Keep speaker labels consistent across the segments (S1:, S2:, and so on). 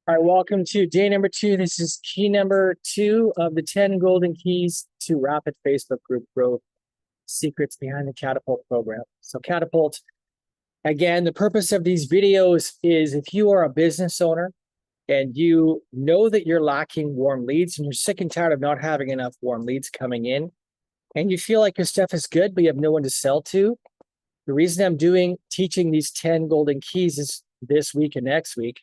S1: All right, welcome to day number 2. This is key number 2 of the 10 golden keys to rapid Facebook group growth, secrets behind the Catapult program. So Catapult, again, the purpose of these videos is if you are a business owner and you know that you're lacking warm leads and you're sick and tired of not having enough warm leads coming in, and you feel like your stuff is good, but you have no one to sell to, the reason I'm teaching these 10 golden keys is this week and next week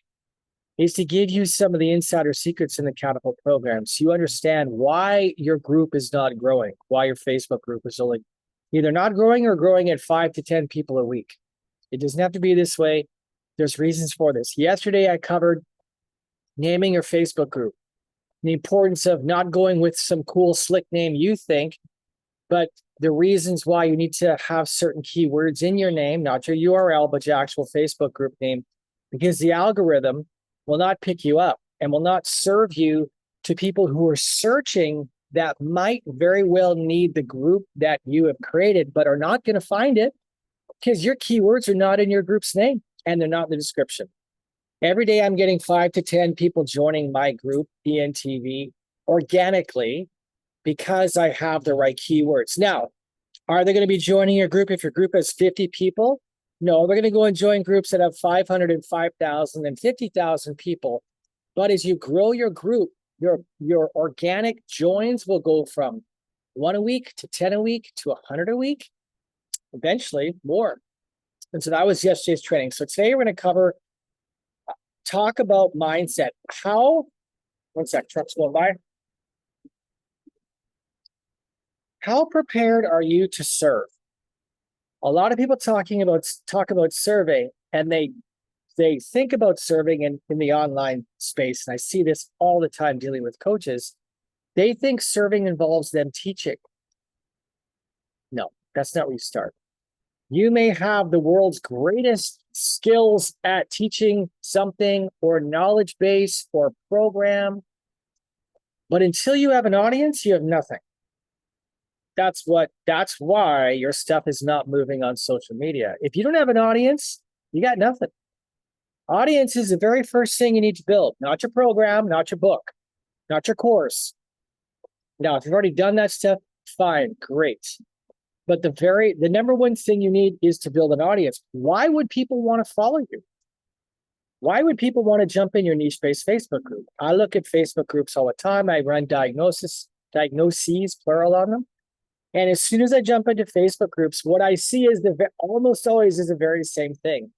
S1: is to give you some of the insider secrets in the Catapult program so you understand why your group is not growing, why your Facebook group is only either not growing or growing at 5 to 10 people a week. It doesn't have to be this way. There's reasons for this. Yesterday, I covered naming your Facebook group, the importance of not going with some cool, slick name you think, but the reasons why you need to have certain keywords in your name, not your URL, but your actual Facebook group name, because the algorithm will not pick you up and will not serve you to people who are searching that might very well need the group that you have created, but are not going to find it because your keywords are not in your group's name and they're not in the description. Every day I'm getting 5 to 10 people joining my group, ENTV, organically because I have the right keywords. Now, are they going to be joining your group if your group has 50 people? No, they're going to go and join groups that have 500 and 5,000 and 50,000 people. But as you grow your group, your organic joins will go from 1 a week to 10 a week to 100 a week, eventually more. And so that was yesterday's training. So today we're going to talk about mindset. One sec, truck's going by. How prepared are you to serve? A lot of people talk about serving, and they think about serving in the online space. And I see this all the time dealing with coaches. They think serving involves them teaching. No, that's not where you start. You may have the world's greatest skills at teaching something or knowledge base or program, but until you have an audience, you have nothing. That's why your stuff is not moving on social media. If you don't have an audience, you got nothing. Audience is the very first thing you need to build, not your program, not your book, not your course. Now, if you've already done that stuff, fine, great. But the number one thing you need is to build an audience. Why would people want to follow you? Why would people want to jump in your niche-based Facebook group? I look at Facebook groups all the time. I run diagnoses, plural on them. And as soon as I jump into Facebook groups, what I see is almost always is the very same thing.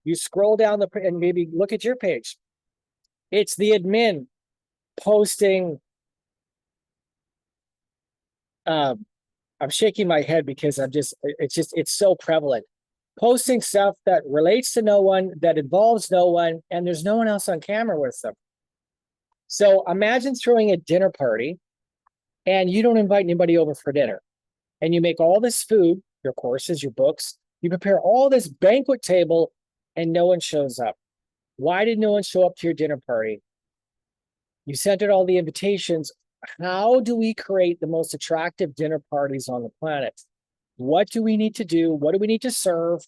S1: You scroll down and maybe look at your page. It's the admin posting. I'm shaking my head because it's so prevalent. Posting stuff that relates to no one, that involves no one, and there's no one else on camera with them. So imagine throwing a dinner party and you don't invite anybody over for dinner. And you make all this food, your courses, your books, you prepare all this banquet table and no one shows up. Why did no one show up to your dinner party? You sent out all the invitations. How do we create the most attractive dinner parties on the planet? What do we need to do? What do we need to serve?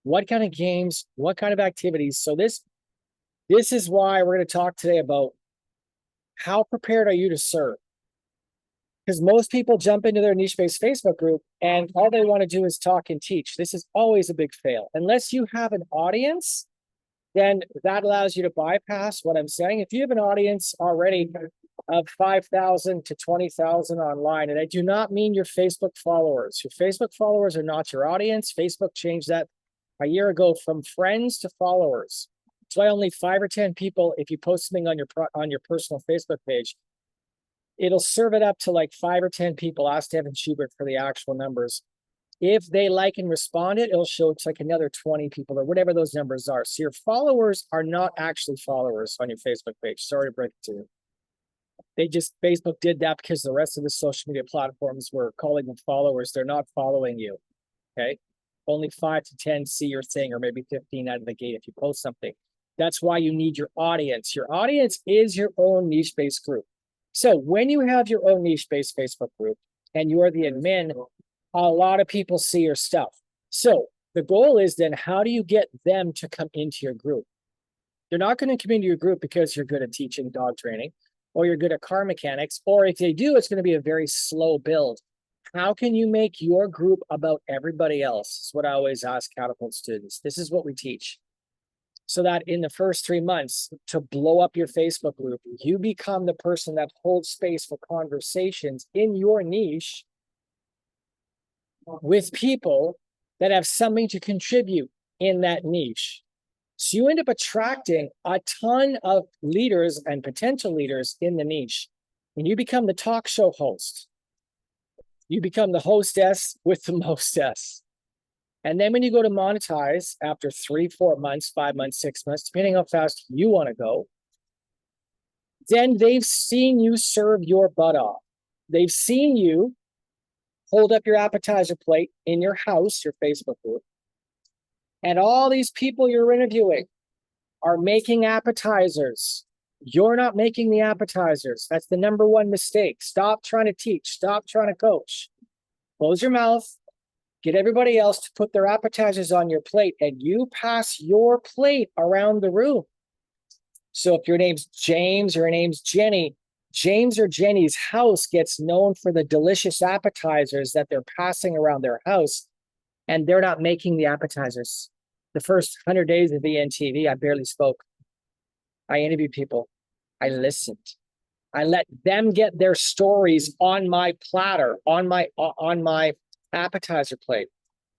S1: What kind of games? What kind of activities? So this is why we're going to talk today about how prepared are you to serve? Because most people jump into their niche-based Facebook group and all they want to do is talk and teach. This is always a big fail. Unless you have an audience, then that allows you to bypass what I'm saying. If you have an audience already of 5,000 to 20,000 online, and I do not mean your Facebook followers. Your Facebook followers are not your audience. Facebook changed that a year ago from friends to followers. That's why only 5 or 10 people, if you post something on your personal Facebook page, it'll serve it up to like 5 or 10 people. Ask Evan Schubert for the actual numbers. If they like and respond it'll show it's like another 20 people or whatever those numbers are. So your followers are not actually followers on your Facebook page. Sorry to break it to you. Facebook did that because the rest of the social media platforms were calling them followers. They're not following you, okay? Only 5 to 10 see your thing, or maybe 15 out of the gate if you post something. That's why you need your audience. Your audience is your own niche-based group. So when you have your own niche-based Facebook group and you are the admin, a lot of people see your stuff. So the goal is then, how do you get them to come into your group? They're not going to come into your group because you're good at teaching dog training or you're good at car mechanics, or if they do, it's going to be a very slow build. How can you make your group about everybody else? Is what I always ask Catapult students. This is what we teach. So that in the first 3 months to blow up your Facebook group, you become the person that holds space for conversations in your niche with people that have something to contribute in that niche. So you end up attracting a ton of leaders and potential leaders in the niche. And you become the talk show host. You become the hostess with the mostess. And then when you go to monetize after 3, 4 months, 5 months, 6 months, depending how fast you want to go, then they've seen you serve your butt off. They've seen you hold up your appetizer plate in your house, your Facebook group, and all these people you're interviewing are making appetizers. You're not making the appetizers. That's the number one mistake. Stop trying to teach. Stop trying to coach. Close your mouth. Get everybody else to put their appetizers on your plate, and you pass your plate around the room. So if your name's James or your name's Jenny, James or Jenny's house gets known for the delicious appetizers that they're passing around their house, and they're not making the appetizers. The first 100 days of ENTV, I barely spoke. I interviewed people. I listened. I let them get their stories on my platter, on my appetizer plate.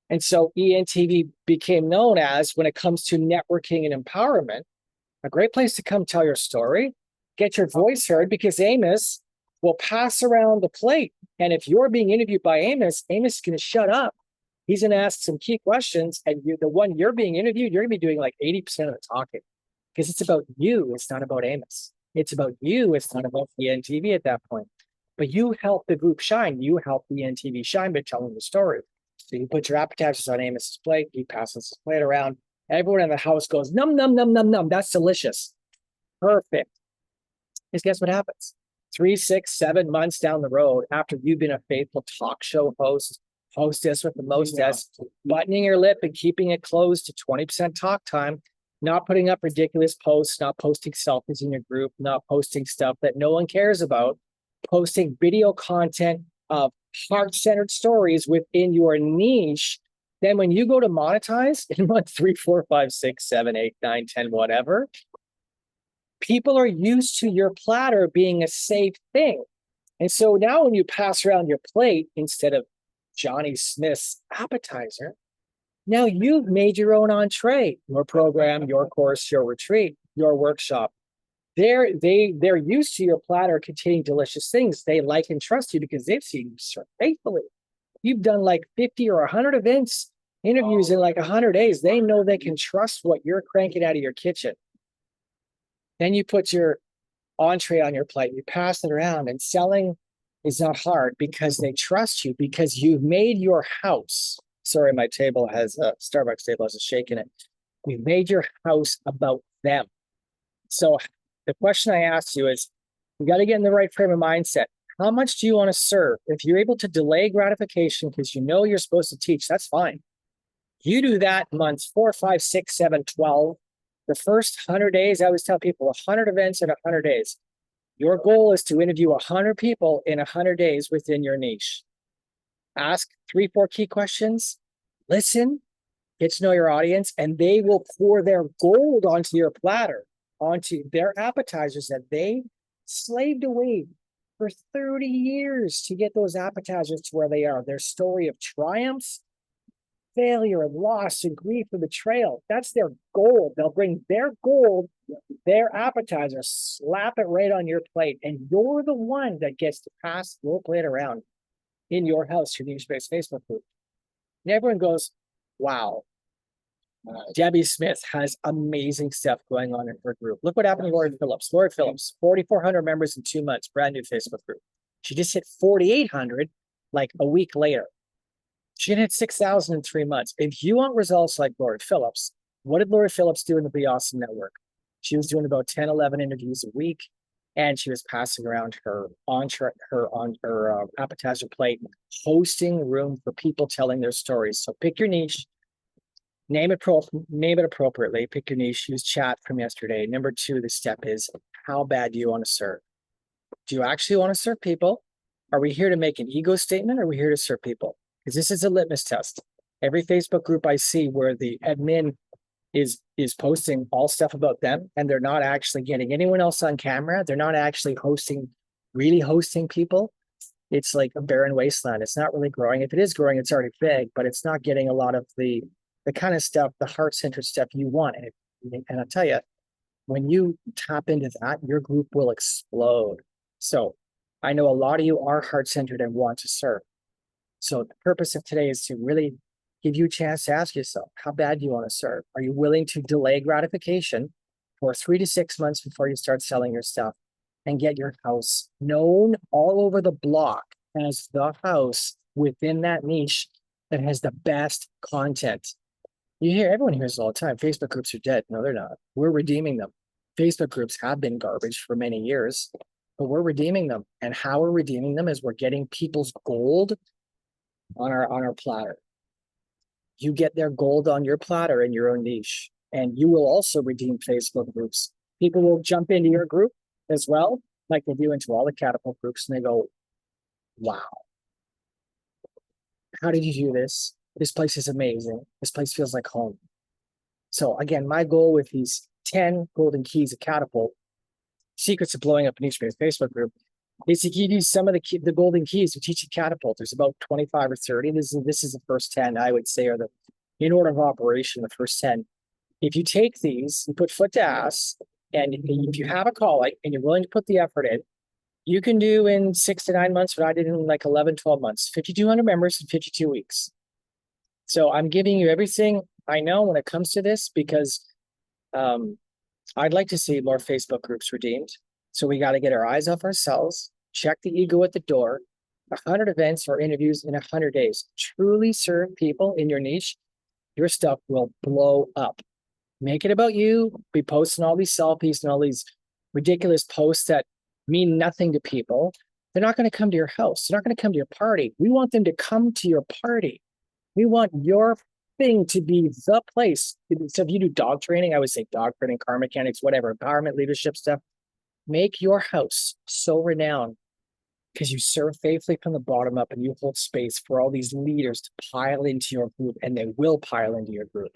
S1: And so ENTV became known as, when it comes to networking and empowerment, a great place to come tell your story, get your voice heard, because Amos will pass around the plate. And if you're being interviewed by Amos, Amos is going to shut up. He's going to ask some key questions, and the one you're being interviewed, you're going to be doing like 80% of the talking, because it's about you. It's not about Amos. It's about you. It's not about the ENTV at that point. But you help the group shine. You help the ENTV shine by telling the story. So you put your appetizers on Amos's plate. He passes his plate around. Everyone in the house goes, num, num, num, num, num. That's delicious. Perfect. Because guess what happens? 3, 6, 7 months down the road, after you've been a faithful talk show hostess with the mostess, buttoning your lip and keeping it closed to 20% talk time, not putting up ridiculous posts, not posting selfies in your group, not posting stuff that no one cares about, posting video content of heart-centered stories within your niche. Then when you go to monetize in month 3, 4, 5, 6, 7, 8, 9, 10, whatever, people are used to your platter being a safe thing. And so now when you pass around your plate instead of Johnny Smith's appetizer, now you've made your own entree, your program, your course, your retreat, your workshop. They're used to your platter containing delicious things. They like and trust you because they've seen you serve faithfully. You've done like 50 or 100 events, interviews in like 100 days. They know they can trust what you're cranking out of your kitchen. Then you put your entree on your plate, you pass it around, and selling is not hard because they trust you, because you've made your house. Sorry, my table has a Starbucks table has a shake in it. You've made your house about them. So the question I asked you is, you got to get in the right frame of mindset. How much do you want to serve? If you're able to delay gratification because you know you're supposed to teach, that's fine. You do that months 4, 5, 6, 7, 12. The first 100 days, I always tell people 100 events in 100 days. Your goal is to interview 100 people in 100 days within your niche. Ask 3, 4 key questions, listen, get to know your audience, and they will pour their gold onto your platter, onto their appetizers that they slaved away for 30 years to get those appetizers to where they are. Their story of triumphs, failure and loss and grief and betrayal, that's their gold. They'll bring their gold, their appetizer, slap it right on your plate, and you're the one that gets to pass your plate around in your house, your niche-based Facebook group. And everyone goes, wow, Debbie Smith has amazing stuff going on in her group. Look what happened to Lori Phillips. Lori Phillips, 4,400 members in 2 months, brand new Facebook group. She just hit 4,800 like a week later. She hit 6,000 in 3 months. If you want results like Lori Phillips, what did Lori Phillips do in the Be Awesome Network? She was doing about 10, 11 interviews a week, and she was passing around her appetizer plate, hosting room for people telling their stories. So pick your niche, name it appropriately, pick your niche, use chat from yesterday. Number two, the step is, how bad do you want to serve? Do you actually want to serve people? Are we here to make an ego statement, or are we here to serve people? Because this is a litmus test. Every Facebook group I see where the admin is posting all stuff about them, and they're not actually getting anyone else on camera, they're not actually really hosting people, it's like a barren wasteland. It's not really growing. If it is growing, it's already big, but it's not getting a lot of the kind of stuff, the heart-centered stuff you want. And I'll tell you, when you tap into that, your group will explode. So I know a lot of you are heart-centered and want to serve. So the purpose of today is to really give you a chance to ask yourself, how bad do you want to serve? Are you willing to delay gratification for 3 to 6 months before you start selling your stuff and get your house known all over the block as the house within that niche that has the best content? Everyone hears it all the time. Facebook groups are dead. No, they're not. We're redeeming them. Facebook groups have been garbage for many years, but we're redeeming them. And how we're redeeming them is we're getting people's gold on our platter. You get their gold on your platter in your own niche, and you will also redeem Facebook groups. People will jump into your group as well, like they do into all the Catapult groups, and they go, wow, how did you do this? This place is amazing. This place feels like home. So again, my goal with these 10 golden keys of Catapult, secrets of blowing up a niche-based Facebook group, is to give you some of the golden keys to teach you Catapult. There's about 25 or 30. This is the first 10, I would say, are the, in order of operation, the first 10. If you take these, you put foot to ass, and if you have a call and you're willing to put the effort in, you can do in 6 to 9 months what I did in like 11, 12 months, 5,200 members in 52 weeks. So I'm giving you everything I know when it comes to this, because I'd like to see more Facebook groups redeemed. So we got to get our eyes off ourselves, check the ego at the door, 100 events or interviews in 100 days. Truly serve people in your niche. Your stuff will blow up. Make it about you. Be posting all these selfies and all these ridiculous posts that mean nothing to people. They're not going to come to your house. They're not going to come to your party. We want them to come to your party. We want your thing to be the place. So if you do dog training, I would say dog training, car mechanics, whatever, empowerment, leadership stuff. Make your house so renowned because you serve faithfully from the bottom up, and you hold space for all these leaders to pile into your group, and they will pile into your group.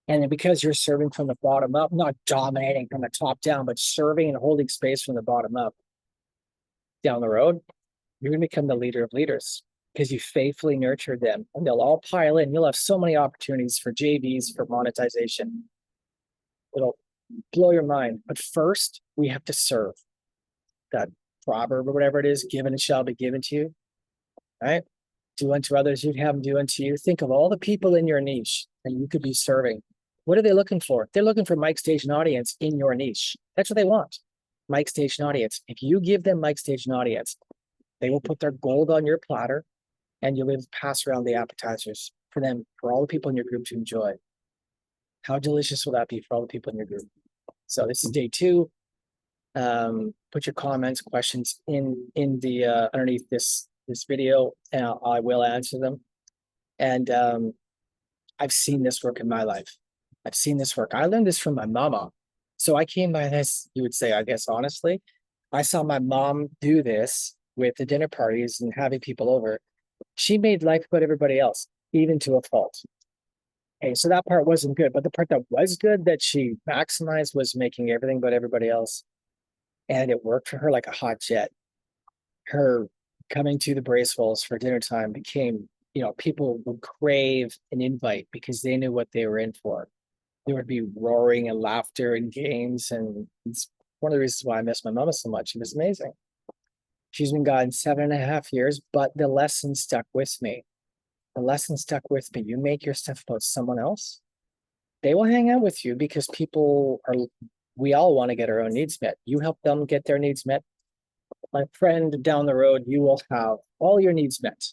S1: And then because you're serving from the bottom up, not dominating from the top down, but serving and holding space from the bottom up, down the road, you're going to become the leader of leaders because you faithfully nurtured them, and they'll all pile in. You'll have so many opportunities for JVs, for monetization. It'll blow your mind. But first, we have to serve. That proverb or whatever it is, given it shall be given to you, right? Do unto others, you'd have them do unto you. Think of all the people in your niche that you could be serving. What are they looking for? They're looking for Mike Station audience in your niche. That's what they want. Mike Station audience. If you give them Mike Station audience, they will put their gold on your platter, and you'll be able to pass around the appetizers for them, for all the people in your group to enjoy. How delicious will that be for all the people in your group? So this is day 2. Put your comments, questions in the underneath this video, and I will answer them. And I've seen this work in my life. I've seen this work. I learned this from my mama. So I came by this, you would say, I guess, honestly. I saw my mom do this with the dinner parties and having people over. She made life about everybody else, even to a fault. Okay, so that part wasn't good. But the part that was good, that she maximized, was making everything about everybody else. And it worked for her like a hot jet. Her coming to the Bracewells for dinner time became, people would crave an invite because they knew what they were in for. There would be roaring and laughter and games. And it's one of the reasons why I miss my mama so much. It was amazing. She's been gone 7.5 years, but the lesson stuck with me. The lesson stuck with me. You make your stuff about someone else, they will hang out with you because we all want to get our own needs met. You help them get their needs met. My friend, down the road, you will have all your needs met.